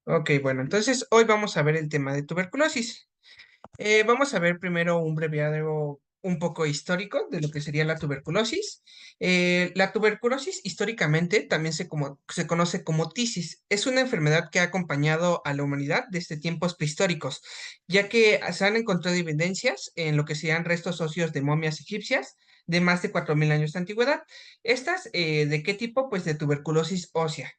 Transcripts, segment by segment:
Ok, bueno, entonces hoy vamos a ver el tema de tuberculosis. Vamos a ver primero un breviario un poco histórico de lo que sería la tuberculosis. La tuberculosis históricamente también se conoce como tisis. Es una enfermedad que ha acompañado a la humanidad desde tiempos prehistóricos, ya que se han encontrado evidencias en lo que serían restos óseos de momias egipcias de más de 4.000 años de antigüedad. Estas, ¿de qué tipo? Pues de tuberculosis ósea.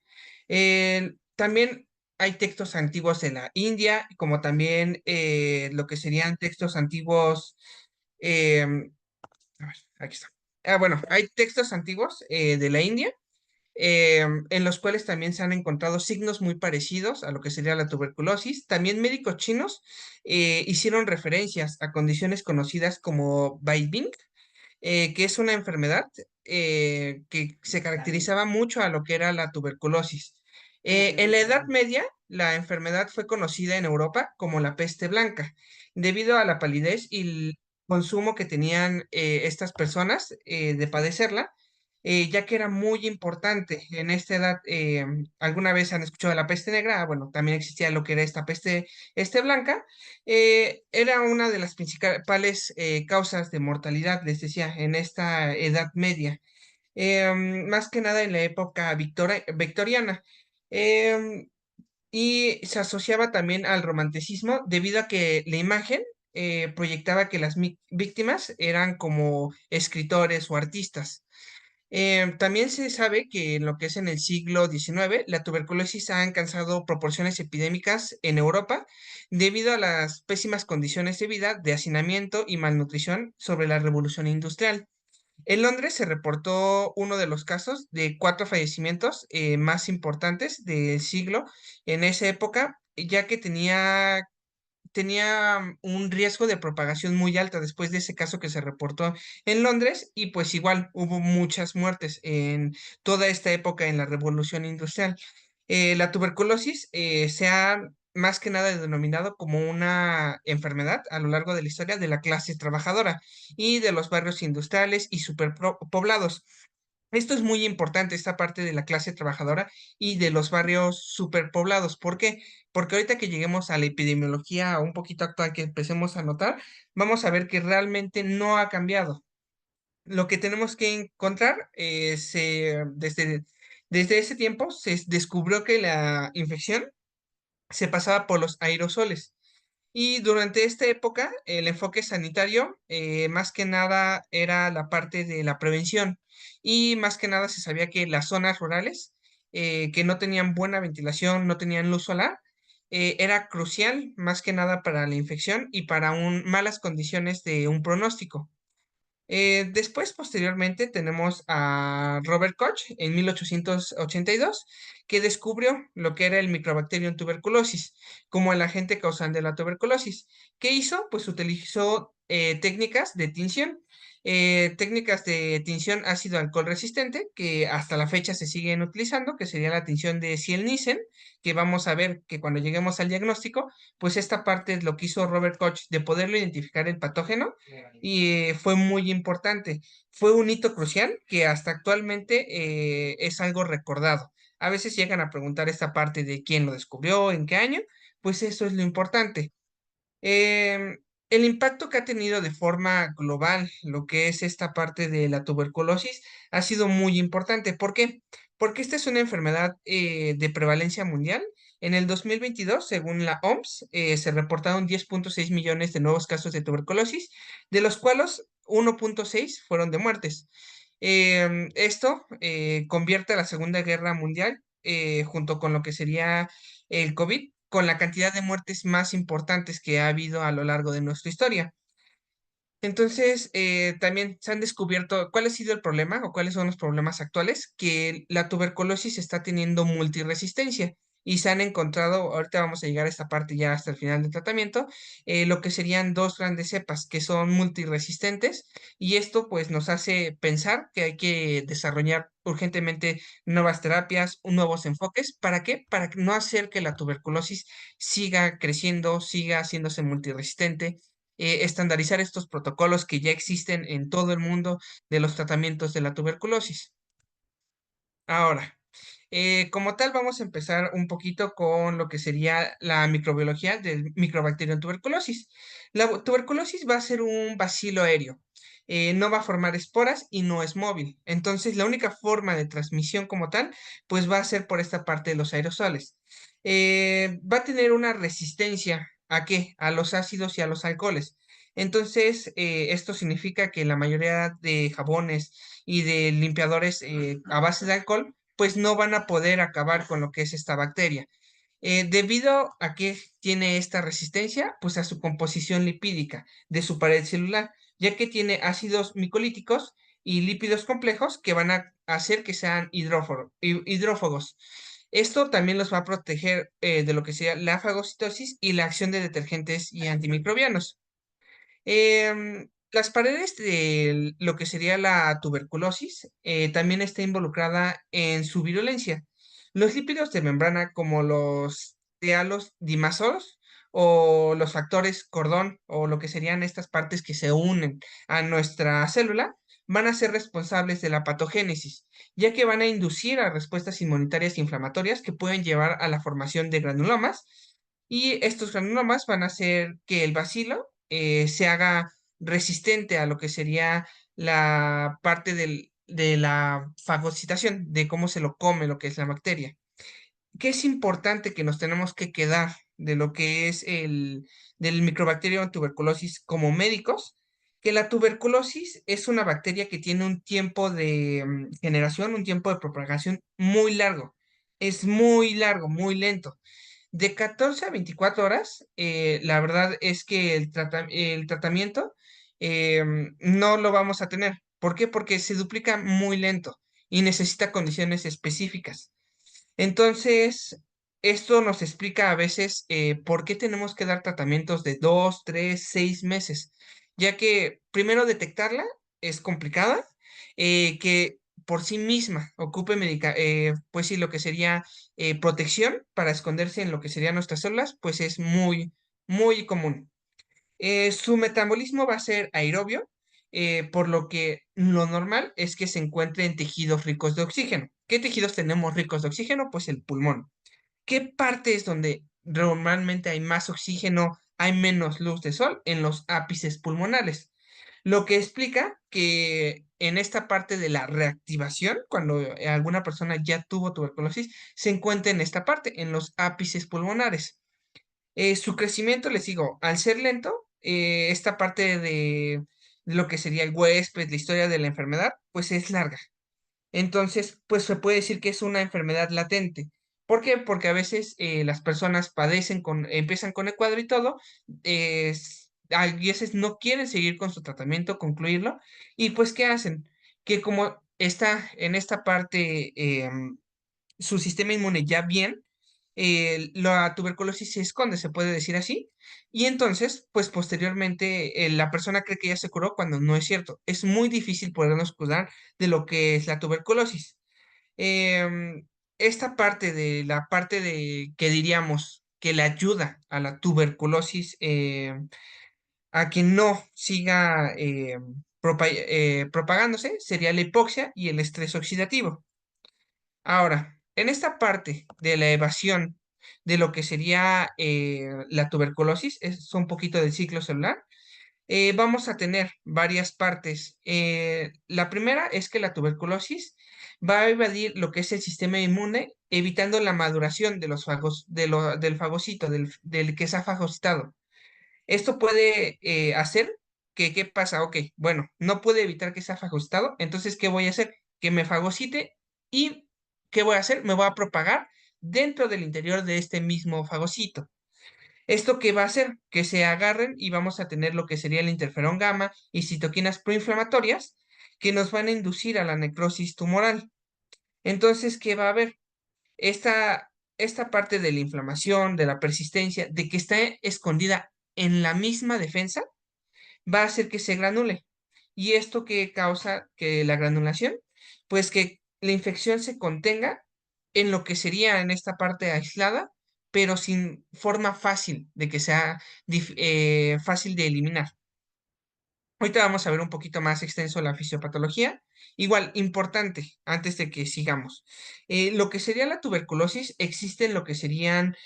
También hay textos antiguos de la India, como también lo que serían textos antiguos. eh, a ver, aquí está. Bueno, hay textos antiguos de la India, en los cuales también se han encontrado signos muy parecidos a lo que sería la tuberculosis. También médicos chinos hicieron referencias a condiciones conocidas como Baibing, que es una enfermedad que se caracterizaba mucho a lo que era la tuberculosis. En la Edad Media, la enfermedad fue conocida en Europa como la peste blanca, debido a la palidez y el consumo que tenían estas personas de padecerla, ya que era muy importante en esta edad. ¿Alguna vez han escuchado de la peste negra? Bueno, también existía lo que era esta peste blanca. Era una de las principales causas de mortalidad, les decía, en esta Edad Media, más que nada en la época victoriana. Em, y se asociaba también al romanticismo debido a que la imagen proyectaba que las víctimas eran como escritores o artistas. También se sabe que en lo que es en el siglo XIX, la tuberculosis ha alcanzado proporciones epidémicas en Europa debido a las pésimas condiciones de vida, de hacinamiento y malnutrición sobre la revolución industrial. En Londres se reportó uno de los casos de 4 fallecimientos más importantes del siglo en esa época, ya que tenía un riesgo de propagación muy alta después de ese caso que se reportó en Londres, y pues igual hubo muchas muertes en toda esta época en la Revolución Industrial. La tuberculosis se ha más que nada denominado como una enfermedad a lo largo de la historia de la clase trabajadora y de los barrios industriales y superpoblados. Esto es muy importante, esta parte de la clase trabajadora y de los barrios superpoblados. ¿Por qué? Porque ahorita que lleguemos a la epidemiología un poquito actual, que empecemos a notar, vamos a ver que realmente no ha cambiado. Lo que tenemos que encontrar desde ese tiempo se descubrió que la infección se pasaba por los aerosoles. Y durante esta época, el enfoque sanitario, más que nada, era la parte de la prevención. Y más que nada se sabía que las zonas rurales, que no tenían buena ventilación, no tenían luz solar, era crucial más que nada para la infección y para malas condiciones de un pronóstico. Después, posteriormente, tenemos a Robert Koch en 1882, que descubrió lo que era el Microbacterium tuberculosis como el agente causante de la tuberculosis. ¿Qué hizo? Pues utilizó técnicas de tinción ácido alcohol resistente, que hasta la fecha se siguen utilizando, que sería la tinción de Ciel-Nielsen, que vamos a ver que cuando lleguemos al diagnóstico, pues esta parte es lo que hizo Robert Koch de poderlo identificar el patógeno, y fue muy importante. Fue un hito crucial que hasta actualmente es algo recordado. A veces llegan a preguntar esta parte de quién lo descubrió, en qué año, pues eso es lo importante. Em, el impacto que ha tenido de forma global lo que es esta parte de la tuberculosis ha sido muy importante. ¿Por qué? Porque esta es una enfermedad de prevalencia mundial. En el 2022, según la OMS, se reportaron 10.6 millones de nuevos casos de tuberculosis, de los cuales 1.6 fueron de muertes. Esto convierte a la Segunda Guerra Mundial, junto con lo que sería el COVID, con la cantidad de muertes más importantes que ha habido a lo largo de nuestra historia. Entonces, también se han descubierto cuál ha sido el problema o cuáles son los problemas actuales, que la tuberculosis está teniendo multiresistencia, y se han encontrado, ahorita vamos a llegar a esta parte ya hasta el final del tratamiento, lo que serían dos grandes cepas que son multiresistentes, y esto pues nos hace pensar que hay que desarrollar urgentemente nuevas terapias, nuevos enfoques. ¿Para qué? Para no hacer que la tuberculosis siga creciendo, siga haciéndose multiresistente, estandarizar estos protocolos que ya existen en todo el mundo de los tratamientos de la tuberculosis. Ahora, Como tal, vamos a empezar un poquito con lo que sería la microbiología del Microbacterium tuberculosis. La tuberculosis va a ser un bacilo aéreo. No va a formar esporas y no es móvil. Entonces, la única forma de transmisión como tal, pues va a ser por esta parte de los aerosoles. Va a tener una resistencia ¿a qué? A los ácidos y a los alcoholes. Entonces, esto significa que la mayoría de jabones y de limpiadores a base de alcohol, pues no van a poder acabar con lo que es esta bacteria. Debido a que tiene esta resistencia, pues a su composición lipídica de su pared celular, ya que tiene ácidos micolíticos y lípidos complejos que van a hacer que sean hidrófagos. Esto también los va a proteger de lo que sea la fagocitosis y la acción de detergentes y antimicrobianos. Las paredes de lo que sería la tuberculosis también está involucrada en su virulencia. Los lípidos de membrana, como los dimazolos o los factores cordón o lo que serían estas partes que se unen a nuestra célula, van a ser responsables de la patogénesis, ya que van a inducir a respuestas inmunitarias e inflamatorias que pueden llevar a la formación de granulomas. Y estos granulomas van a hacer que el bacilo se haga resistente a lo que sería la parte de la fagocitación, de cómo se lo come lo que es la bacteria. ¿Qué es importante que nos tenemos que quedar de lo que es del microbacterio tuberculosis como médicos? Que la tuberculosis es una bacteria que tiene un tiempo de generación, un tiempo de propagación muy largo. Es muy largo, muy lento. De 14 a 24 horas, la verdad es que el tratamiento no lo vamos a tener. ¿Por qué? Porque se duplica muy lento y necesita condiciones específicas. Entonces, esto nos explica a veces por qué tenemos que dar tratamientos de 2, 3, 6 meses, ya que primero detectarla es complicada, que por sí misma ocupe pues sí, lo que sería protección para esconderse en lo que serían nuestras células, pues es muy, muy común. Su metabolismo va a ser aerobio, por lo que lo normal es que se encuentre en tejidos ricos de oxígeno. ¿Qué tejidos tenemos ricos de oxígeno? Pues el pulmón. ¿Qué parte es donde normalmente hay más oxígeno, hay menos luz de sol? En los ápices pulmonares. Lo que explica que en esta parte de la reactivación, cuando alguna persona ya tuvo tuberculosis, se encuentra en esta parte, en los ápices pulmonares. Su crecimiento, les digo, al ser lento, esta parte de lo que sería el huésped, la historia de la enfermedad, pues es larga. Entonces, pues se puede decir que es una enfermedad latente. ¿Por qué? Porque a veces las personas empiezan con el cuadro y todo, a veces no quieren seguir con su tratamiento, concluirlo, y pues, ¿qué hacen? Que como está en esta parte su sistema inmune ya bien, la tuberculosis se esconde, se puede decir así, y entonces, pues posteriormente la persona cree que ya se curó cuando no es cierto. Es muy difícil podernos curar de lo que es la tuberculosis. Esta parte de la parte de que diríamos que le ayuda a la tuberculosis a que no siga propagándose sería la hipoxia y el estrés oxidativo. Ahora, en esta parte de la evasión de lo que sería la tuberculosis, es un poquito del ciclo celular, vamos a tener varias partes. La primera es que la tuberculosis va a evadir lo que es el sistema inmune, evitando la maduración de los del fagocito, del que se ha fagocitado. Esto puede hacer que, ¿qué pasa? Ok, bueno, no puede evitar que sea fagocitado, entonces, ¿qué voy a hacer? Que me fagocite y ¿qué voy a hacer? Me voy a propagar dentro del interior de este mismo fagocito. ¿Esto qué va a hacer? Que se agarren y vamos a tener lo que sería el interferón gamma y citoquinas proinflamatorias que nos van a inducir a la necrosis tumoral. Entonces, ¿qué va a haber? Esta parte de la inflamación, de la persistencia, de que está escondida en la misma defensa, va a hacer que se granule. ¿Y esto qué causa que la granulación? Pues que la infección se contenga en lo que sería en esta parte aislada, pero sin forma fácil de que sea fácil de eliminar. Ahorita vamos a ver un poquito más extenso la fisiopatología. Igual, importante, antes de que sigamos. Lo que sería la tuberculosis, existen lo que serían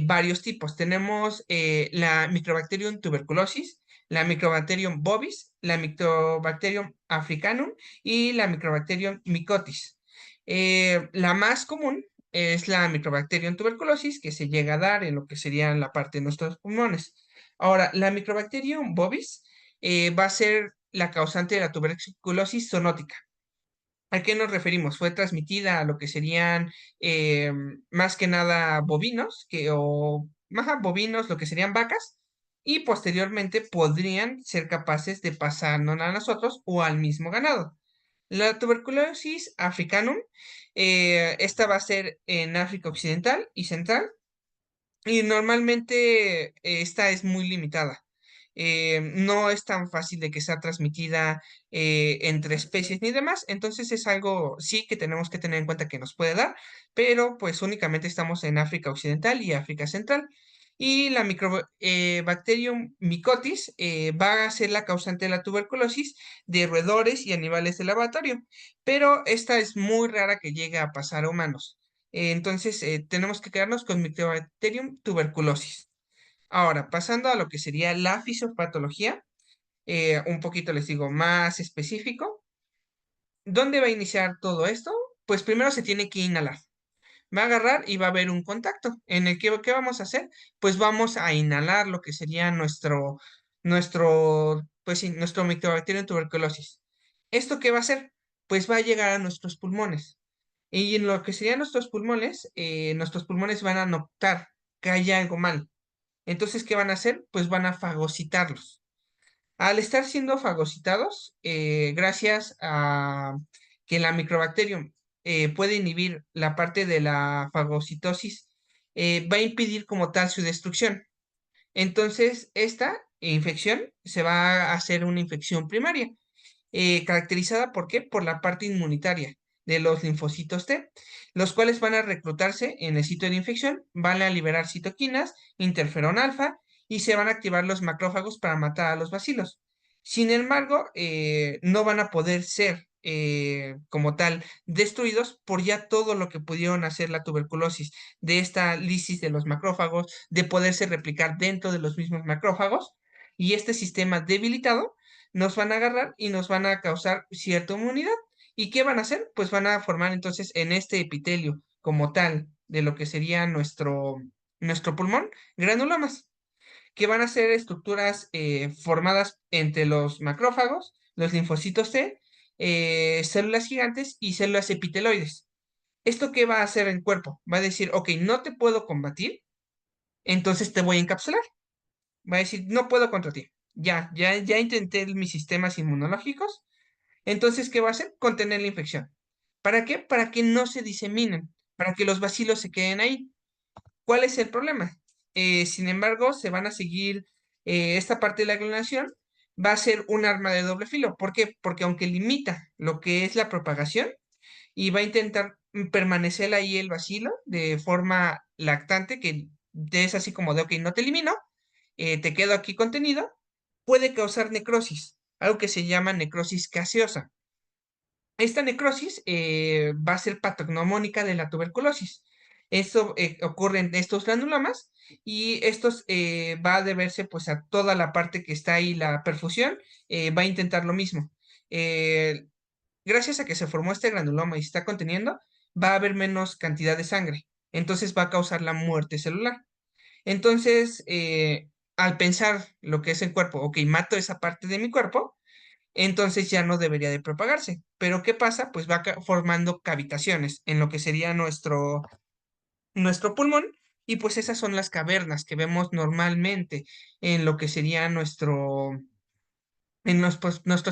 varios tipos. Tenemos la Microbacterium tuberculosis, la Microbacterium bovis, la Microbacterium africanum y la Microbacterium mycotis. La más común es la Microbacterium tuberculosis, que se llega a dar en lo que sería la parte de nuestros pulmones. Ahora, la Microbacterium bovis va a ser la causante de la tuberculosis zoonótica. ¿A qué nos referimos? Fue transmitida a lo que serían eh, más que nada bovinos, o más bovinos, lo que serían vacas, y posteriormente podrían ser capaces de pasarnos a nosotros o al mismo ganado. La tuberculosis africanum, esta va a ser en África Occidental y Central, y normalmente esta es muy limitada. No es tan fácil de que sea transmitida entre especies ni demás, entonces es algo sí que tenemos que tener en cuenta que nos puede dar, pero pues únicamente estamos en África Occidental y África Central. Y la Microbacterium mycotis va a ser la causante de la tuberculosis de roedores y animales de laboratorio, pero esta es muy rara que llegue a pasar a humanos. Entonces, tenemos que quedarnos con Mycobacterium tuberculosis. Ahora, pasando a lo que sería la fisiopatología, un poquito les digo más específico. ¿Dónde va a iniciar todo esto? Pues primero se tiene que inhalar. Va a agarrar y va a haber un contacto en el que, ¿qué vamos a hacer? Pues vamos a inhalar lo que sería pues sí, nuestro Mycobacterium tuberculosis. ¿Esto qué va a hacer? Pues va a llegar a nuestros pulmones. Y en lo que serían nuestros pulmones van a notar que hay algo mal. Entonces, ¿qué van a hacer? Pues van a fagocitarlos. Al estar siendo fagocitados, gracias a que la microbacterium puede inhibir la parte de la fagocitosis, va a impedir como tal su destrucción. Entonces, esta infección se va a hacer una infección primaria caracterizada ¿por qué? Por la parte inmunitaria de los linfocitos T, los cuales van a reclutarse en el sitio de infección, van a liberar citoquinas, interferón alfa y se van a activar los macrófagos para matar a los bacilos. Sin embargo, no van a poder ser como tal destruidos por ya todo lo que pudieron hacer la tuberculosis de esta lisis de los macrófagos, de poderse replicar dentro de los mismos macrófagos y este sistema debilitado nos van a agarrar y nos van a causar cierta inmunidad. ¿Y qué van a hacer? Pues van a formar entonces en este epitelio como tal de lo que sería nuestro pulmón, granulomas, que van a ser estructuras formadas entre los macrófagos, los linfocitos T, células gigantes y células epiteloides. ¿Esto qué va a hacer el cuerpo? Va a decir, ok, no te puedo combatir, entonces te voy a encapsular. Va a decir, no puedo contra ti. Ya intenté mis sistemas inmunológicos. Entonces, ¿qué va a hacer? Contener la infección. ¿Para qué? Para que no se diseminen, para que los bacilos se queden ahí. ¿Cuál es el problema? Sin embargo, se van a seguir, esta parte de la clonación va a ser un arma de doble filo. ¿Por qué? Porque aunque limita lo que es la propagación y va a intentar permanecer ahí el bacilo de forma lactante, que es así como de, ok, no te elimino, te quedo aquí contenido, puede causar necrosis, algo que se llama necrosis gaseosa. Esta necrosis va a ser patognomónica de la tuberculosis. Esto ocurre en estos granulomas y estos va a deberse pues a toda la parte que está ahí, la perfusión, va a intentar lo mismo. Eh, Gracias a que se formó este granuloma y se está conteniendo, va a haber menos cantidad de sangre. Entonces va a causar la muerte celular. Entonces, al pensar lo que es el cuerpo, ok, mato esa parte de mi cuerpo, entonces ya no debería de propagarse. Pero ¿qué pasa? Pues va formando cavitaciones en lo que sería nuestro pulmón y pues esas son las cavernas que vemos normalmente en lo que sería nuestros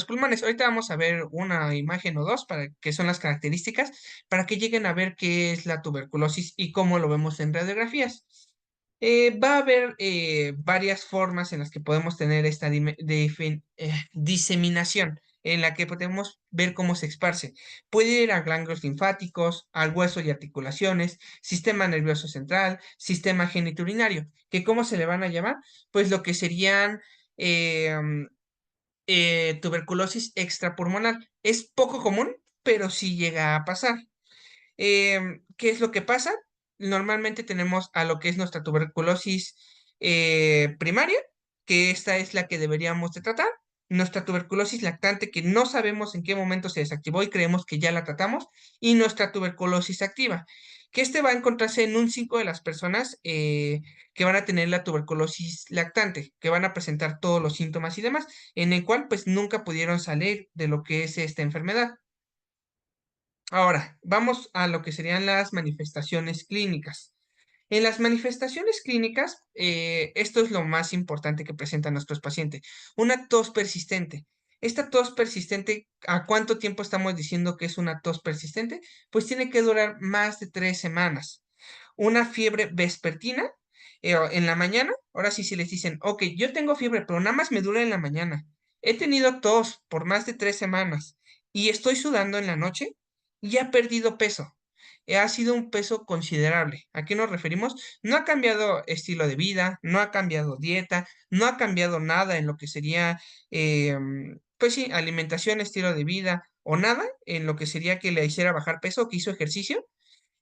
pulmones. Ahorita vamos a ver una imagen o dos para que son las características, para que lleguen a ver qué es la tuberculosis y cómo lo vemos en radiografías. Va a haber varias formas en las que podemos tener esta diseminación, en la que podemos ver cómo se esparce. Puede ir a ganglios linfáticos, al hueso y articulaciones, sistema nervioso central, sistema genitourinario, que ¿cómo se le van a llamar? Pues lo que serían tuberculosis extrapulmonar. Es poco común, pero sí llega a pasar. ¿Qué es lo que pasa? Normalmente tenemos a lo que es nuestra tuberculosis primaria, que esta es la que deberíamos de tratar. Nuestra tuberculosis lactante, que no sabemos en qué momento se desactivó y creemos que ya la tratamos. Y nuestra tuberculosis activa, que este va a encontrarse en un 5 de las personas que van a tener la tuberculosis lactante, que van a presentar todos los síntomas y demás, en el cual pues nunca pudieron salir de lo que es esta enfermedad. Ahora, vamos a lo que serían las manifestaciones clínicas. En las manifestaciones clínicas, esto es lo más importante que presentan nuestros pacientes. Una tos persistente. Esta tos persistente, ¿a cuánto tiempo estamos diciendo que es una tos persistente? Pues tiene que durar más de 3 semanas. Una fiebre vespertina en la mañana. Ahora sí, si les dicen, ok, yo tengo fiebre, pero nada más me dura en la mañana. He tenido tos por más de 3 semanas y estoy sudando en la noche y ha perdido peso. Ha sido un peso considerable. ¿A qué nos referimos? No ha cambiado estilo de vida, no ha cambiado dieta, no ha cambiado nada en lo que sería, pues sí, alimentación, estilo de vida o nada en lo que sería que le hiciera bajar peso o que hizo ejercicio.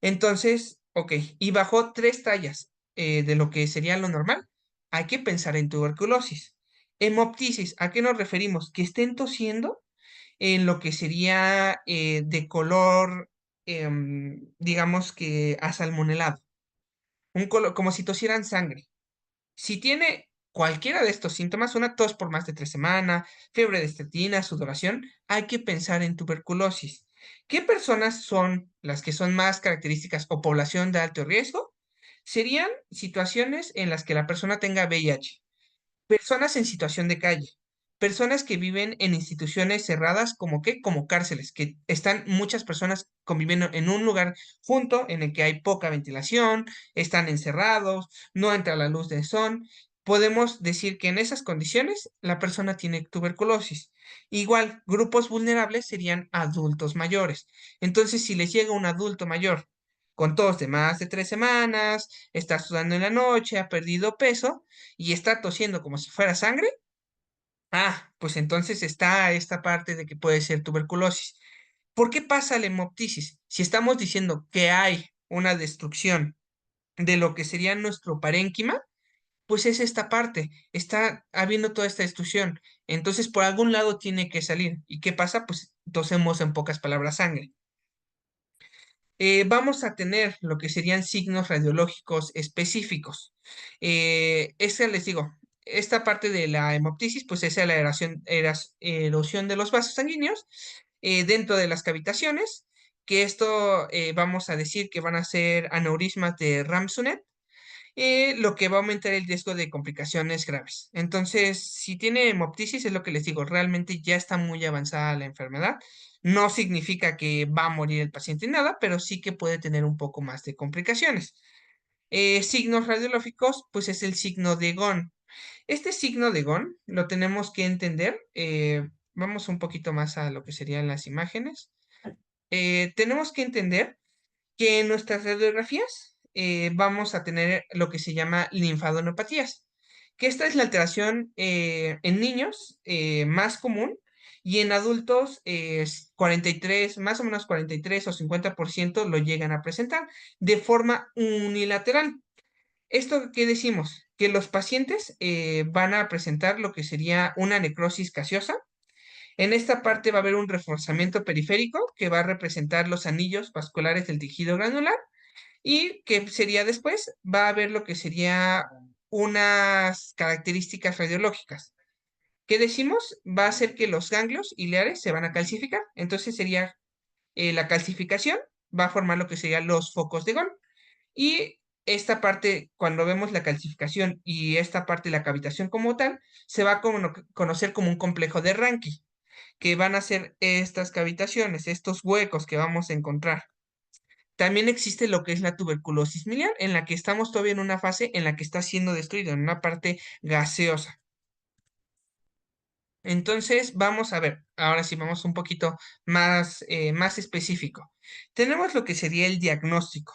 Entonces, ok, y bajó 3 tallas de lo que sería lo normal. Hay que pensar en tuberculosis. Hemoptisis, ¿a qué nos referimos? Que estén tosiendo en lo que sería de color, digamos que asalmonelado, un color como si tosieran sangre. Si tiene cualquiera de estos síntomas, una tos por más de 3 semanas, fiebre de estetina, sudoración, hay que pensar en tuberculosis. ¿Qué personas son las que son más características o población de alto riesgo? Serían situaciones en las que la persona tenga VIH, personas en situación de calle, personas que viven en instituciones cerradas como qué, como cárceles, que están muchas personas conviviendo en un lugar junto en el que hay poca ventilación, están encerrados, no entra la luz del sol. Podemos decir que en esas condiciones la persona tiene tuberculosis. Igual, grupos vulnerables serían adultos mayores. Entonces, si les llega un adulto mayor con tos de más de 3 semanas, está sudando en la noche, ha perdido peso, y está tosiendo como si fuera sangre, pues entonces está esta parte de que puede ser tuberculosis. ¿Por qué pasa la hemoptisis? Si estamos diciendo que hay una destrucción de lo que sería nuestro parénquima, pues es esta parte, está habiendo toda esta destrucción. Entonces, por algún lado tiene que salir. ¿Y qué pasa? Pues tosemos en pocas palabras sangre. Vamos a tener lo que serían signos radiológicos específicos. Esta les digo, esta parte de la hemoptisis, pues es la erosión de los vasos sanguíneos dentro de las cavitaciones, que esto vamos a decir que van a ser aneurismas de Ramsauer, lo que va a aumentar el riesgo de complicaciones graves. Entonces, si tiene hemoptisis, es lo que les digo, realmente ya está muy avanzada la enfermedad. No significa que va a morir el paciente ni nada, pero sí que puede tener un poco más de complicaciones. Signos radiológicos, pues es el signo de Gon. Este signo de Gon lo tenemos que entender. Vamos un poquito más a lo que serían las imágenes. Tenemos que entender que en nuestras radiografías vamos a tener lo que se llama linfadenopatías, que esta es la alteración en niños más común y en adultos 43, más o menos 43 o 50% lo llegan a presentar de forma unilateral. ¿Esto qué decimos? Que los pacientes van a presentar lo que sería una necrosis gaseosa. En esta parte va a haber un reforzamiento periférico que va a representar los anillos vasculares del tejido granular y que sería después, va a haber lo que sería unas características radiológicas. ¿Qué decimos? Va a ser que los ganglios ileares se van a calcificar. Entonces sería la calcificación, va a formar lo que serían los focos de Gón. Y esta parte, cuando vemos la calcificación y esta parte de la cavitación como tal, se va a conocer como un complejo de Ranke, que van a ser estas cavitaciones, estos huecos que vamos a encontrar. También existe lo que es la tuberculosis miliar, en la que estamos todavía en una fase en la que está siendo destruido, en una parte gaseosa. Entonces, vamos a ver, ahora sí vamos un poquito más específico. Tenemos lo que sería el diagnóstico.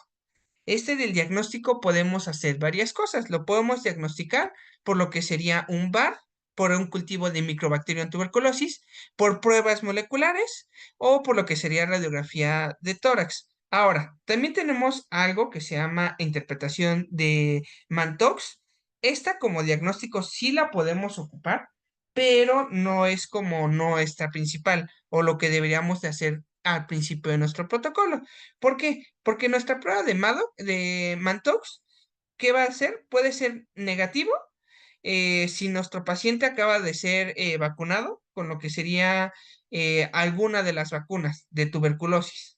Este del diagnóstico podemos hacer varias cosas. Lo podemos diagnosticar por lo que sería un VAR, por un cultivo de Mycobacterium tuberculosis, por pruebas moleculares o por lo que sería radiografía de tórax. Ahora, también tenemos algo que se llama interpretación de Mantoux. Esta como diagnóstico sí la podemos ocupar, pero no es como nuestra principal o lo que deberíamos de hacer al principio de nuestro protocolo. ¿Por qué? Porque nuestra prueba de Mantoux, ¿qué va a hacer? Puede ser negativo si nuestro paciente acaba de ser vacunado con lo que sería alguna de las vacunas de tuberculosis.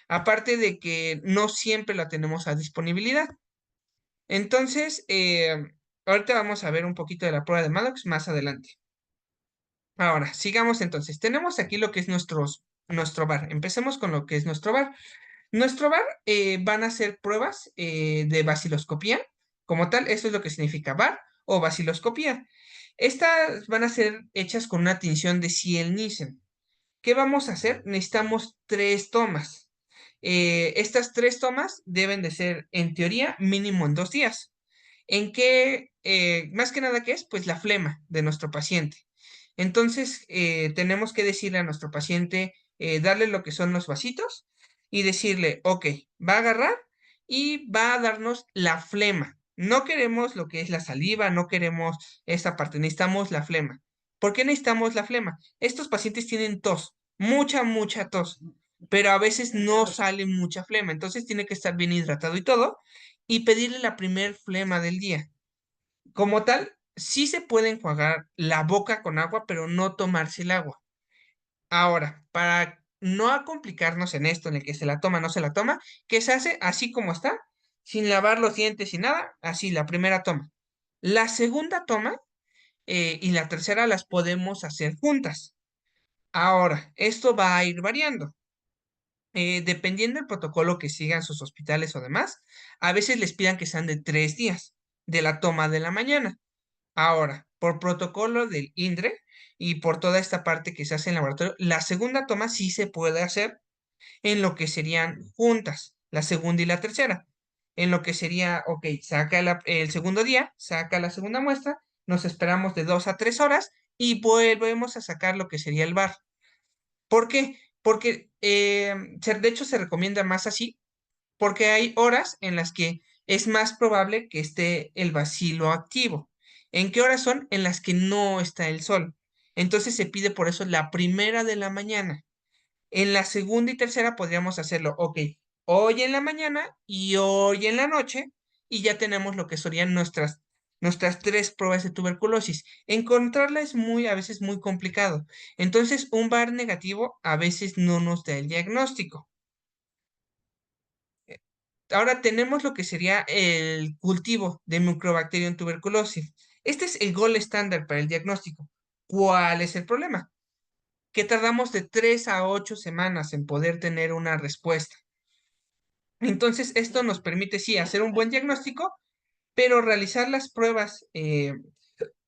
Aparte de que no siempre la tenemos a disponibilidad. Entonces, ahorita vamos a ver un poquito de la prueba de Maddox más adelante. Ahora, sigamos entonces. Tenemos aquí lo que es nuestro bar. Empecemos con lo que es nuestro bar. Nuestro bar van a ser pruebas de baciloscopía. Como tal, eso es lo que significa bar o baciloscopía. Estas van a ser hechas con una tinción de Ciel-Nielsen. ¿Qué vamos a hacer? Necesitamos 3 tomas. Estas 3 tomas deben de ser, en teoría, mínimo en 2 días. ¿En qué, más que nada, qué es? Pues la flema de nuestro paciente. Entonces, tenemos que decirle a nuestro paciente, darle lo que son los vasitos y decirle, ok, va a agarrar y va a darnos la flema. No queremos lo que es la saliva, no queremos esta parte, necesitamos la flema. ¿Por qué necesitamos la flema? Estos pacientes tienen tos, mucha tos, pero a veces no sale mucha flema, entonces tiene que estar bien hidratado y todo, y pedirle la primer flema del día. Como tal, sí se puede enjuagar la boca con agua, pero no tomarse el agua. Ahora, para no complicarnos en esto, en el que se la toma, no se la toma, ¿qué se hace? Así como está, sin lavar los dientes y nada, así, la primera toma. La segunda toma y la tercera las podemos hacer juntas. Ahora, esto va a ir variando. Dependiendo del protocolo que sigan sus hospitales o demás, a veces les pidan que sean de 3 días de la toma de la mañana. Ahora, por protocolo del INDRE y por toda esta parte que se hace en laboratorio, la segunda toma sí se puede hacer en lo que serían juntas, la segunda y la tercera. En lo que sería, ok, saca el segundo día, saca la segunda muestra, nos esperamos de 2 a 3 horas y volvemos a sacar lo que sería el bar. ¿Por qué? Porque de hecho se recomienda más así, porque hay horas en las que es más probable que esté el bacilo activo. ¿En qué horas son? En las que no está el sol. Entonces se pide por eso la primera de la mañana. En la segunda y tercera podríamos hacerlo, ok, hoy en la mañana y hoy en la noche, y ya tenemos lo que serían nuestras 3 pruebas de tuberculosis. Encontrarla es a veces muy complicado. Entonces, un VAR negativo a veces no nos da el diagnóstico. Ahora tenemos lo que sería el cultivo de Mycobacterium tuberculosis. Este es el gol estándar para el diagnóstico. ¿Cuál es el problema? Que tardamos de 3 a 8 semanas en poder tener una respuesta. Entonces, esto nos permite, sí, hacer un buen diagnóstico, pero realizar las pruebas,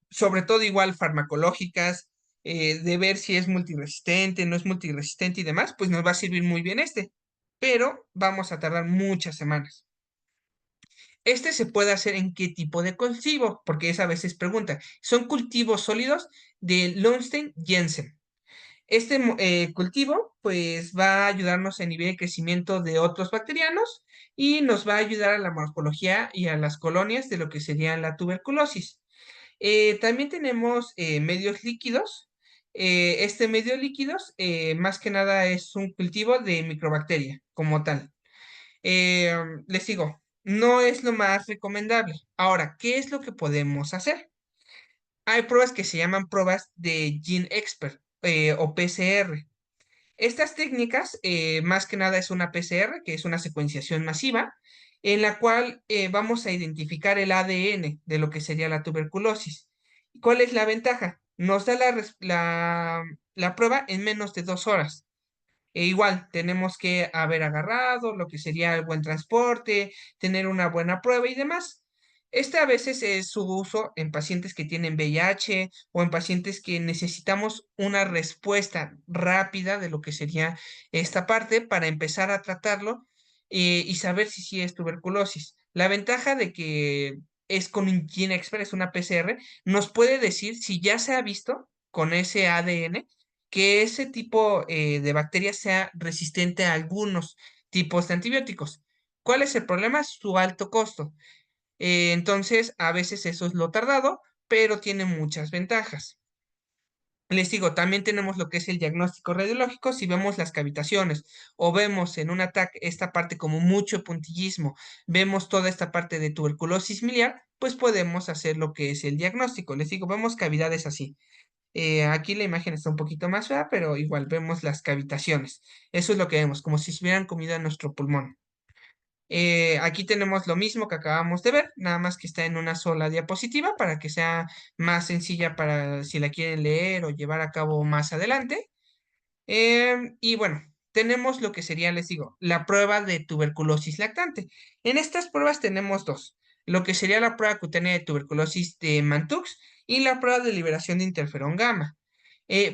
sobre todo igual farmacológicas, de ver si es multiresistente, no es multiresistente y demás, pues nos va a servir muy bien pero vamos a tardar muchas semanas. Este se puede hacer en qué tipo de cultivo, porque esa a veces pregunta. Son cultivos sólidos de Lowenstein-Jensen. Este cultivo pues va a ayudarnos a nivel de crecimiento de otros bacterianos y nos va a ayudar a la morfología y a las colonias de lo que sería la tuberculosis. También tenemos medios líquidos. Este medio líquidos más que nada es un cultivo de microbacteria como tal. Eh, Les digo, no es lo más recomendable. Ahora, ¿qué es lo que podemos hacer? Hay pruebas que se llaman pruebas de Gene Expert o PCR. Estas técnicas, más que nada, es una PCR, que es una secuenciación masiva, en la cual vamos a identificar el ADN de lo que sería la tuberculosis. ¿Cuál es la ventaja? Nos da la prueba en menos de 2 horas. E igual, tenemos que haber agarrado lo que sería el buen transporte, tener una buena prueba y demás. Este a veces es su uso en pacientes que tienen VIH o en pacientes que necesitamos una respuesta rápida de lo que sería esta parte para empezar a tratarlo y saber si sí es tuberculosis. La ventaja de que es con un Gene Express, una PCR, nos puede decir si ya se ha visto con ese ADN que ese tipo de bacteria sea resistente a algunos tipos de antibióticos. ¿Cuál es el problema? Su alto costo. Entonces, a veces eso es lo tardado, pero tiene muchas ventajas. Les digo, también tenemos lo que es el diagnóstico radiológico. Si vemos las cavitaciones o vemos en un ataque esta parte como mucho puntillismo, vemos toda esta parte de tuberculosis miliar, pues podemos hacer lo que es el diagnóstico. Les digo, vemos cavidades así. Aquí la imagen está un poquito más fea, pero igual vemos las cavitaciones. Eso es lo que vemos, como si se hubieran comido en nuestro pulmón. Aquí tenemos lo mismo que acabamos de ver, nada más que está en una sola diapositiva para que sea más sencilla para si la quieren leer o llevar a cabo más adelante. Y bueno, tenemos lo que sería, les digo, la prueba de tuberculosis lactante. En estas pruebas tenemos dos, lo que sería la prueba cutánea de tuberculosis de Mantux y la prueba de liberación de interferón gamma.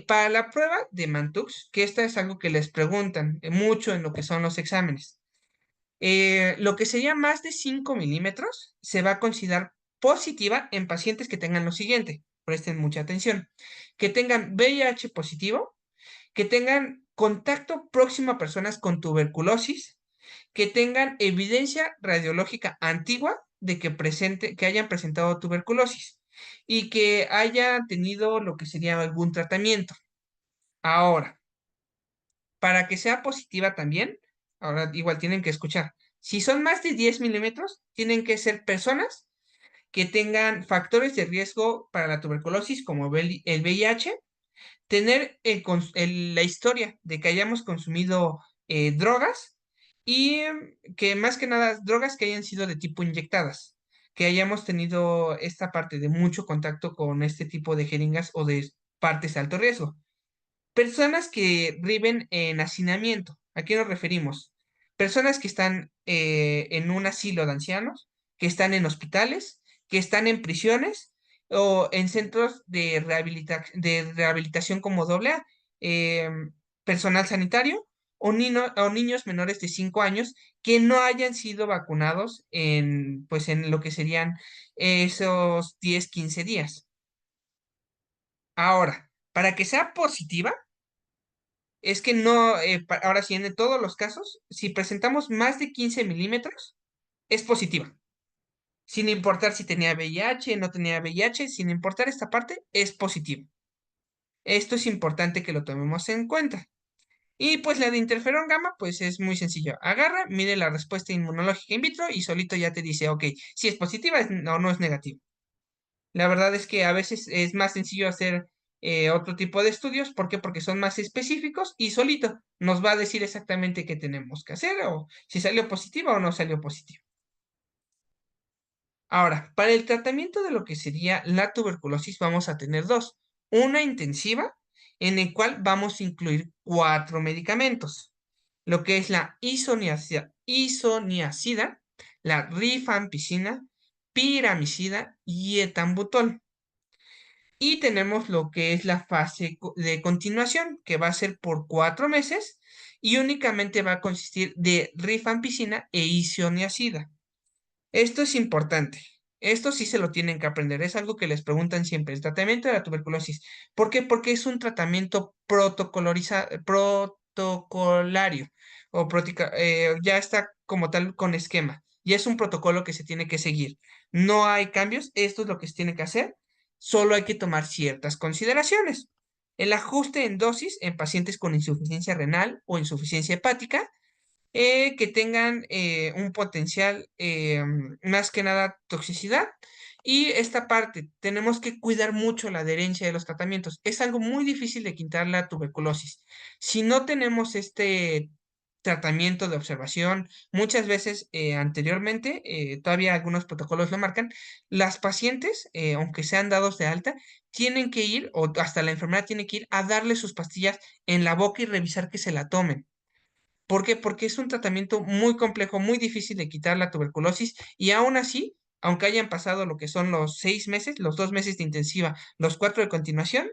Para la prueba de Mantux, que esta es algo que les preguntan mucho en lo que son los exámenes. Lo que sería más de 5 milímetros se va a considerar positiva en pacientes que tengan lo siguiente. Presten mucha atención. Que tengan VIH positivo, que tengan contacto próximo a personas con tuberculosis, que tengan evidencia radiológica antigua de que hayan presentado tuberculosis y que hayan tenido lo que sería algún tratamiento. Ahora, para que sea positiva también, ahora igual tienen que escuchar. Si son más de 10 milímetros, tienen que ser personas que tengan factores de riesgo para la tuberculosis, como el VIH, tener la historia de que hayamos consumido drogas y que más que nada drogas que hayan sido de tipo inyectadas, que hayamos tenido esta parte de mucho contacto con este tipo de jeringas o de partes de alto riesgo. Personas que viven en hacinamiento. ¿A qué nos referimos? Personas que están en un asilo de ancianos, que están en hospitales, que están en prisiones o en centros de rehabilitación como AA, eh, personal sanitario o niños menores de 5 años que no hayan sido vacunados pues, en lo que serían esos 10 15 días. Ahora, para que sea positiva, es que no, ahora sí, en todos los casos, si presentamos más de 15 milímetros, es positiva. Sin importar si tenía VIH, no tenía VIH, sin importar esta parte, es positivo. Esto es importante que lo tomemos en cuenta. Y pues la de interferón gamma, pues es muy sencillo. Agarra, mide la respuesta inmunológica in vitro y solito ya te dice, ok, si es positiva o no es negativa. La verdad es que a veces es más sencillo hacer otro tipo de estudios. ¿Por qué? Porque son más específicos y solito nos va a decir exactamente qué tenemos que hacer o si salió positiva o no salió positiva. Ahora, para el tratamiento de lo que sería la tuberculosis vamos a tener dos. Una intensiva en el cual vamos a incluir 4 medicamentos. Lo que es la isoniazida, la rifampicina, piramicida y etambutol. Y tenemos lo que es la fase de continuación, que va a ser por 4 meses y únicamente va a consistir de rifampicina e isoniazida. Esto es importante. Esto sí se lo tienen que aprender. Es algo que les preguntan siempre. El tratamiento de la tuberculosis. ¿Por qué? Porque es un tratamiento protocolario o ya está como tal con esquema. Y es un protocolo que se tiene que seguir. No hay cambios. Esto es lo que se tiene que hacer. Solo hay que tomar ciertas consideraciones. El ajuste en dosis en pacientes con insuficiencia renal o insuficiencia hepática que tengan un potencial, más que nada, toxicidad. Y esta parte, tenemos que cuidar mucho la adherencia de los tratamientos. Es algo muy difícil de quitar la tuberculosis. Si no tenemos este tratamiento de observación, muchas veces anteriormente, todavía algunos protocolos lo marcan, las pacientes, aunque sean dados de alta, tienen que ir, o hasta la enfermera tiene que ir a darle sus pastillas en la boca y revisar que se la tomen. ¿Por qué? Porque es un tratamiento muy complejo, muy difícil de quitar la tuberculosis y aún así, aunque hayan pasado lo que son los 6 meses, los 2 meses de intensiva, los 4 de continuación,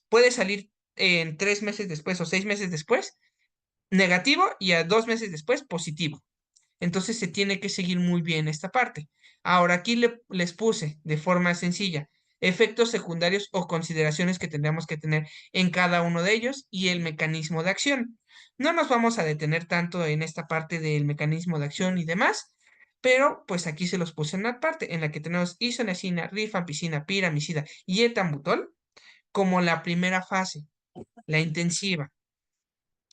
puede salir en 3 meses después o 6 meses después negativo y a 2 meses después positivo. Entonces se tiene que seguir muy bien esta parte. Ahora aquí les puse de forma sencilla efectos secundarios o consideraciones que tendríamos que tener en cada uno de ellos y el mecanismo de acción. No nos vamos a detener tanto en esta parte del mecanismo de acción y demás, pero pues aquí se los puse en una parte en la que tenemos isoniazina, rifampicina, piramicida y etambutol como la primera fase, la intensiva,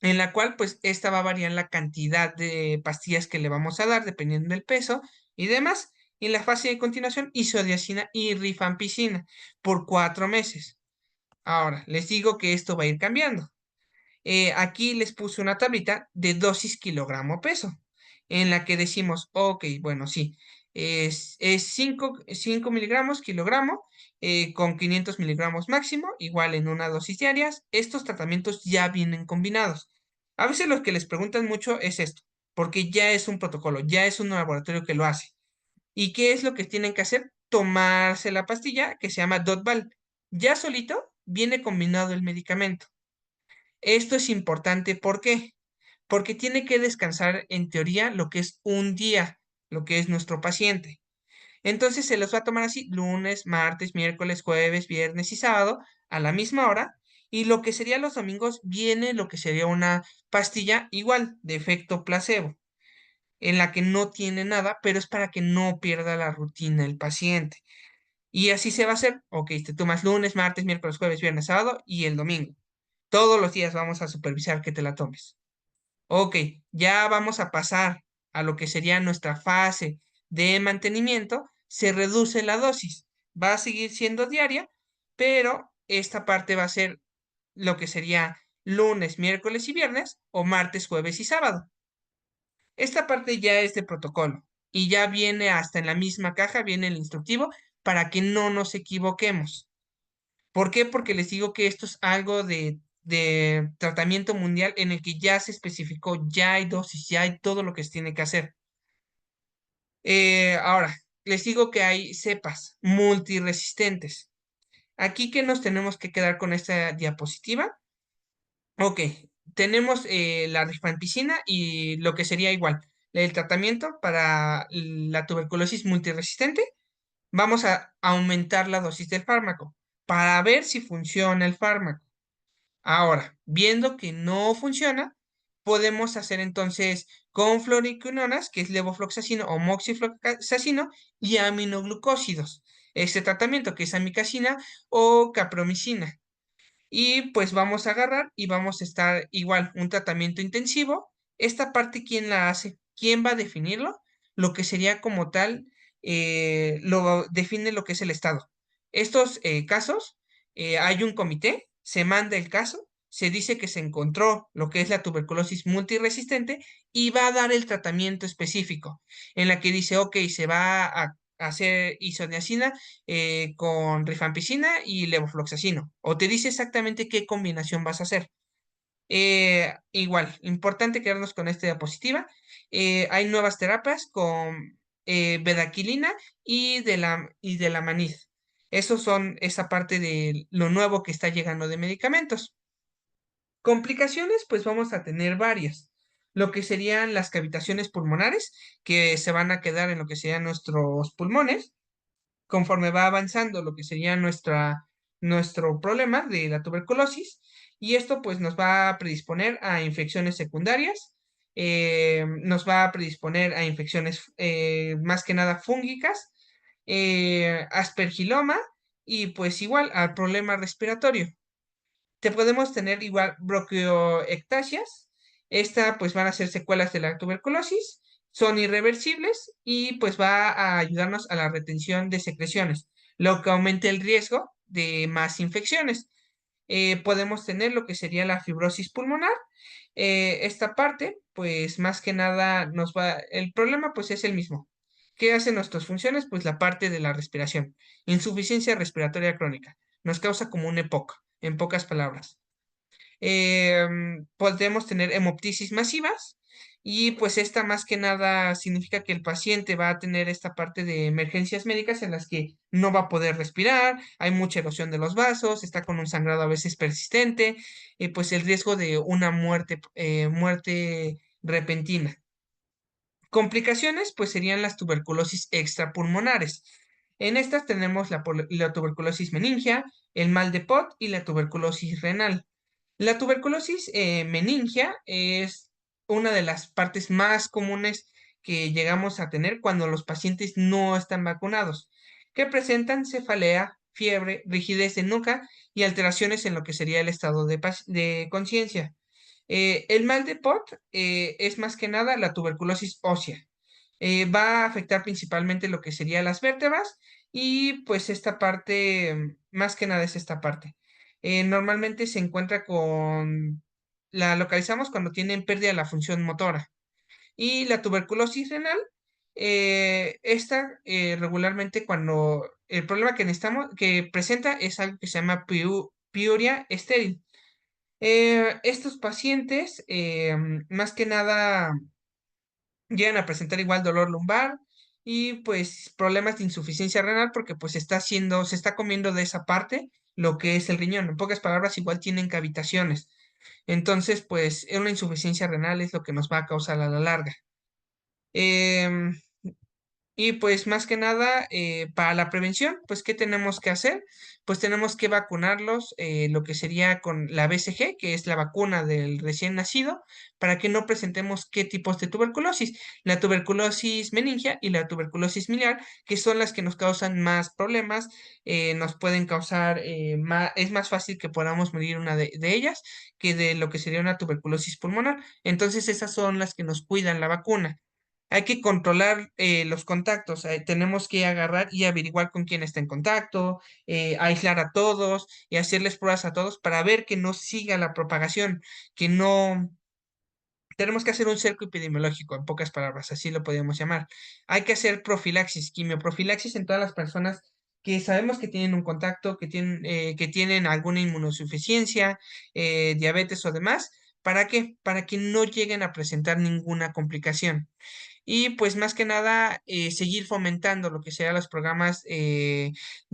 en la cual pues esta va a variar la cantidad de pastillas que le vamos a dar dependiendo del peso y demás. Y en la fase de continuación, isoniazina y rifampicina por 4 meses. Ahora, les digo que esto va a ir cambiando. Aquí les puse una tablita de dosis kilogramo peso, en la que decimos, ok, bueno, sí, es 5 miligramos kilogramo con 500 miligramos máximo, igual en una dosis diaria. Estos tratamientos ya vienen combinados. A veces lo que les preguntan mucho es esto, porque ya es un protocolo, ya es un laboratorio que lo hace. ¿Y qué es lo que tienen que hacer? Tomarse la pastilla que se llama Dotval. Ya solito viene combinado el medicamento. Esto es importante, ¿por qué? Porque tiene que descansar en teoría lo que es un día, lo que es nuestro paciente. Entonces se los va a tomar así lunes, martes, miércoles, jueves, viernes y sábado a la misma hora. Y lo que sería los domingos viene lo que sería una pastilla igual de efecto placebo, en la que no tiene nada, pero es para que no pierda la rutina el paciente. Y así se va a hacer. Ok, te tomas lunes, martes, miércoles, jueves, viernes, sábado y el domingo. Todos los días vamos a supervisar que te la tomes. Ok, ya vamos a pasar a lo que sería nuestra fase de mantenimiento. Se reduce la dosis. Va a seguir siendo diaria, pero esta parte va a ser lo que sería lunes, miércoles y viernes o martes, jueves y sábado. Esta parte ya es de protocolo y ya viene hasta en la misma caja, viene el instructivo para que no nos equivoquemos. ¿Por qué? Porque les digo que esto es algo de tratamiento mundial en el que ya se especificó, ya hay dosis, ya hay todo lo que se tiene que hacer. Ahora, les digo que hay cepas multiresistentes. Aquí que nos tenemos que quedar con esta diapositiva. Ok, tenemos la rifampicina y lo que sería igual, el tratamiento para la tuberculosis multiresistente. Vamos a aumentar la dosis del fármaco para ver si funciona el fármaco. Ahora, viendo que no funciona, podemos hacer entonces con fluoroquinolonas, que es levofloxacino o moxifloxacino, y aminoglucósidos. Este tratamiento que es amicacina o capromicina. Y pues vamos a agarrar y vamos a estar igual, un tratamiento intensivo. Esta parte, ¿quién la hace? ¿Quién va a definirlo? Lo que sería como tal, lo define lo que es el Estado. Estos casos, hay un comité, se manda el caso, se dice que se encontró lo que es la tuberculosis multiresistente y va a dar el tratamiento específico, en la que dice, ok, se va a hacer isoniazina con rifampicina y levofloxacino. O te dice exactamente qué combinación vas a hacer. Igual, importante quedarnos con esta diapositiva. Hay nuevas terapias con bedaquilina y de la manid. Esos son esa parte de lo nuevo que está llegando de medicamentos. Complicaciones, pues vamos a tener varias. Lo que serían las cavitaciones pulmonares, que se van a quedar en lo que serían nuestros pulmones conforme va avanzando lo que sería nuestro problema de la tuberculosis, y esto pues nos va a predisponer a infecciones secundarias, nos va a predisponer a infecciones más que nada fúngicas, aspergiloma y pues igual al problema respiratorio. Te podemos tener igual bronquioectasias. Esta pues van a ser secuelas de la tuberculosis, son irreversibles y pues va a ayudarnos a la retención de secreciones, lo que aumenta el riesgo de más infecciones. Podemos tener lo que sería la fibrosis pulmonar. Esta parte, pues más que nada el problema pues es el mismo. ¿Qué hacen nuestras funciones? Pues la parte de la respiración. Insuficiencia respiratoria crónica. Nos causa como un EPOC, en pocas palabras. Podemos tener hemoptisis masivas y pues esta más que nada significa que el paciente va a tener esta parte de emergencias médicas en las que no va a poder respirar, hay mucha erosión de los vasos, está con un sangrado a veces persistente, pues el riesgo de una muerte repentina. Complicaciones, pues serían las tuberculosis extrapulmonares. En estas tenemos la tuberculosis meningia, el mal de Pot y la tuberculosis renal. La tuberculosis meningia es una de las partes más comunes que llegamos a tener cuando los pacientes no están vacunados, que presentan cefalea, fiebre, rigidez de nuca y alteraciones en lo que sería el estado de conciencia. El mal de Pot es más que nada la tuberculosis ósea. Va a afectar principalmente lo que serían las vértebras y pues esta parte, más que nada es esta parte. Normalmente se encuentra la localizamos cuando tienen pérdida de la función motora. Y la tuberculosis renal, esta regularmente cuando el problema que presenta es algo que se llama piuria estéril. Estos pacientes, más que nada, llegan a presentar igual dolor lumbar y pues problemas de insuficiencia renal porque pues se está comiendo de esa parte lo que es el riñón. En pocas palabras, igual tienen cavitaciones. Entonces, pues una insuficiencia renal es lo que nos va a causar a la larga. Em, y pues más que nada, para la prevención, pues ¿qué tenemos que hacer? Pues tenemos que vacunarlos, lo que sería con la BCG, que es la vacuna del recién nacido, para que no presentemos qué tipos de tuberculosis, la tuberculosis meningia y la tuberculosis miliar, que son las que nos causan más problemas, nos pueden causar, es más fácil que podamos morir una de ellas que de lo que sería una tuberculosis pulmonar. Entonces esas son las que nos cuidan la vacuna. Hay que controlar los contactos, tenemos que agarrar y averiguar con quién está en contacto, aislar a todos y hacerles pruebas a todos para ver que no siga la propagación, que no... Tenemos que hacer un cerco epidemiológico, en pocas palabras, así lo podríamos llamar. Hay que hacer profilaxis, quimioprofilaxis en todas las personas que sabemos que tienen un contacto, que tienen alguna inmunosuficiencia, diabetes o demás. ¿Para qué? Para que no lleguen a presentar ninguna complicación. Y pues más que nada, seguir fomentando lo que sean los programas de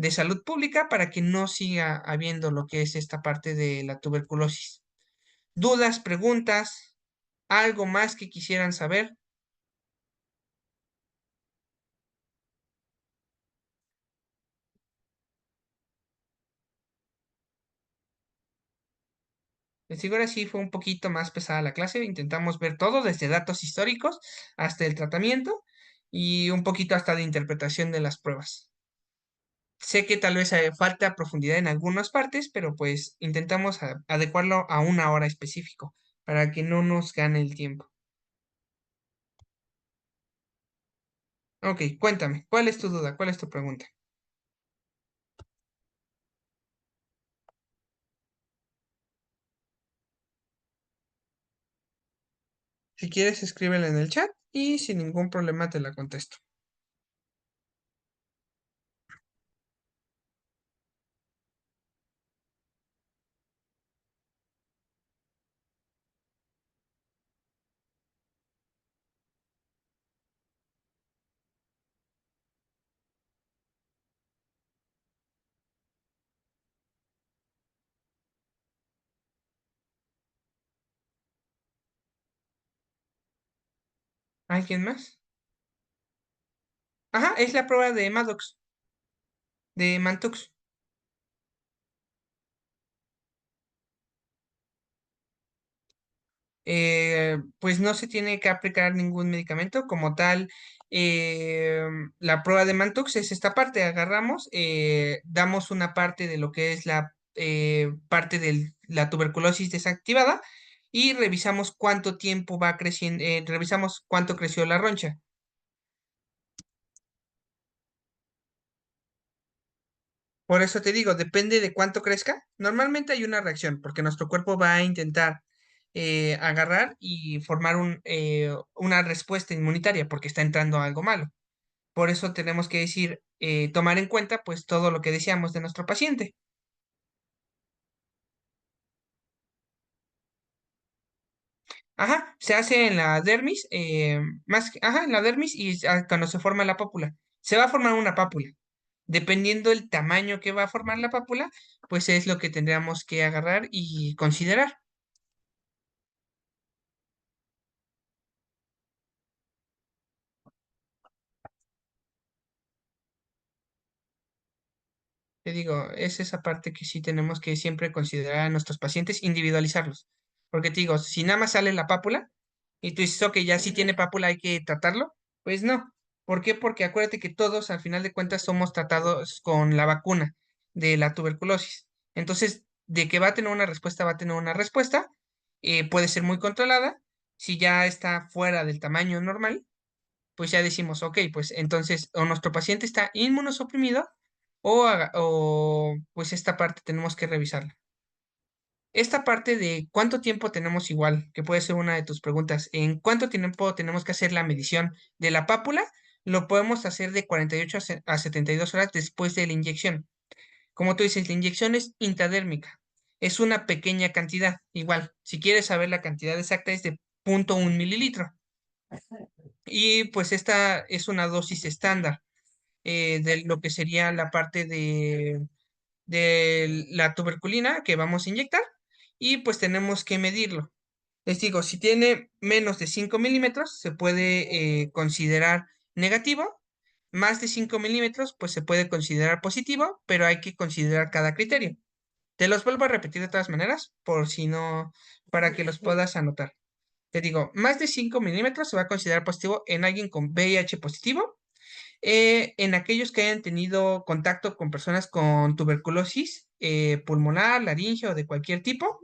salud pública para que no siga habiendo lo que es esta parte de la tuberculosis. ¿Dudas, preguntas, algo más que quisieran saber? Les digo, ahora sí fue un poquito más pesada la clase. Intentamos ver todo, desde datos históricos hasta el tratamiento y un poquito hasta de interpretación de las pruebas. Sé que tal vez falta profundidad en algunas partes, pero pues intentamos adecuarlo a una hora específico para que no nos gane el tiempo. Ok, cuéntame, ¿cuál es tu duda? ¿Cuál es tu pregunta? Si quieres, escríbela en el chat y sin ningún problema te la contesto. ¿Alguien más? Ajá, es la prueba de Maddox, de Mantux. Pues no se tiene que aplicar ningún medicamento como tal. eh, la prueba de Mantux es esta parte, agarramos, damos una parte de lo que es la parte de la tuberculosis desactivada y revisamos cuánto tiempo va creciendo, revisamos cuánto creció la roncha. Por eso te digo, depende de cuánto crezca. Normalmente hay una reacción, porque nuestro cuerpo va a intentar agarrar y formar una respuesta inmunitaria, porque está entrando algo malo. Por eso tenemos que decir, tomar en cuenta, pues, todo lo que decíamos de nuestro paciente. Ajá, se hace en la dermis, ajá, en la dermis y cuando se forma la pápula. Se va a formar una pápula. Dependiendo el tamaño que va a formar la pápula, pues es lo que tendríamos que agarrar y considerar. Te digo, es esa parte que sí tenemos que siempre considerar a nuestros pacientes, individualizarlos. Porque te digo, si nada más sale la pápula y tú dices, ok, ya sí tiene pápula, hay que tratarlo, pues no. ¿Por qué? Porque acuérdate que todos, al final de cuentas, somos tratados con la vacuna de la tuberculosis. Entonces, de que va a tener una respuesta, va a tener una respuesta. Puede ser muy controlada. Si ya está fuera del tamaño normal, pues ya decimos, ok, pues entonces o nuestro paciente está inmunosuprimido o pues esta parte tenemos que revisarla. Esta parte de cuánto tiempo tenemos igual, que puede ser una de tus preguntas, en cuánto tiempo tenemos que hacer la medición de la pápula, lo podemos hacer de 48 a 72 horas después de la inyección. Como tú dices, la inyección es intradérmica, es una pequeña cantidad, igual, si quieres saber la cantidad exacta es de 0,1 mililitro. Y pues esta es una dosis estándar de lo que sería la parte de la tuberculina que vamos a inyectar y pues tenemos que medirlo. Les digo, si tiene menos de 5 milímetros se puede considerar negativo, más de 5 milímetros pues se puede considerar positivo, pero hay que considerar cada criterio. Te los vuelvo a repetir de todas maneras por si no, para que los puedas anotar. Te digo, más de 5 milímetros se va a considerar positivo en alguien con VIH positivo, en aquellos que hayan tenido contacto con personas con tuberculosis pulmonar, laringe o de cualquier tipo,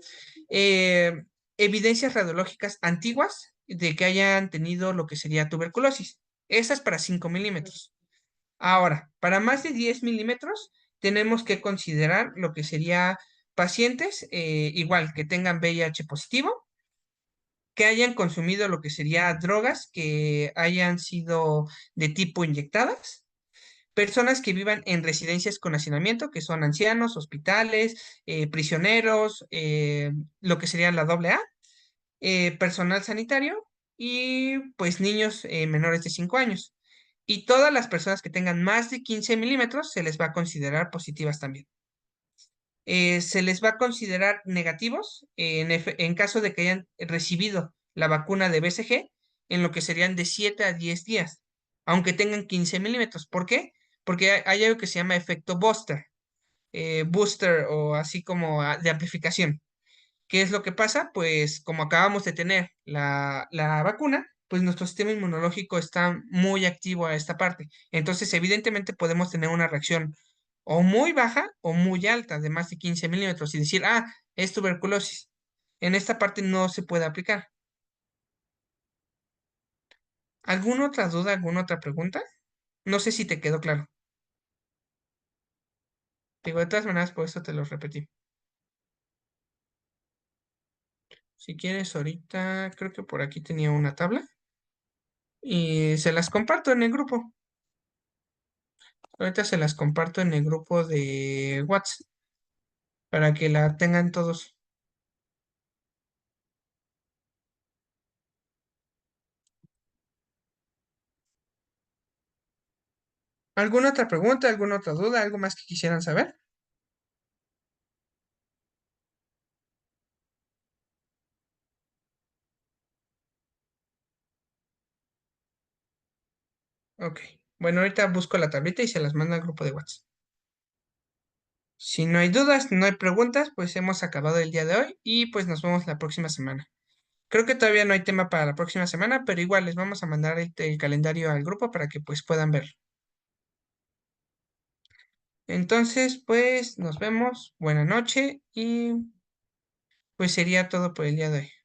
eh, evidencias radiológicas antiguas de que hayan tenido lo que sería tuberculosis. Esas para 5 milímetros. Ahora, para más de 10 milímetros, tenemos que considerar lo que sería pacientes, igual que tengan VIH positivo, que hayan consumido lo que sería drogas que hayan sido de tipo inyectadas, personas que vivan en residencias con hacinamiento, que son ancianos, hospitales, prisioneros, lo que sería la AA, personal sanitario y pues niños menores de 5 años. Y todas las personas que tengan más de 15 milímetros se les va a considerar positivas también. Se les va a considerar negativos en caso de que hayan recibido la vacuna de BCG en lo que serían de 7 a 10 días, aunque tengan 15 milímetros. ¿Por qué? Porque hay algo que se llama efecto booster o así como de amplificación. ¿Qué es lo que pasa? Pues como acabamos de tener la vacuna, pues nuestro sistema inmunológico está muy activo a esta parte. Entonces, evidentemente podemos tener una reacción o muy baja o muy alta de más de 15 milímetros y decir, ah, es tuberculosis. En esta parte no se puede aplicar. ¿Alguna otra duda, alguna otra pregunta? No sé si te quedó claro. Digo, de todas maneras, por eso te lo repetí. Si quieres, ahorita creo que por aquí tenía una tabla y se las comparto en el grupo. Ahorita se las comparto en el grupo de WhatsApp para que la tengan todos. ¿Alguna otra pregunta, alguna otra duda, algo más que quisieran saber? Ok. Bueno, ahorita busco la tablita y se las mando al grupo de WhatsApp. Si no hay dudas, no hay preguntas, pues hemos acabado el día de hoy y pues nos vemos la próxima semana. Creo que todavía no hay tema para la próxima semana, pero igual les vamos a mandar el calendario al grupo para que pues puedan verlo. Entonces, pues nos vemos, buena noche y pues sería todo por el día de hoy.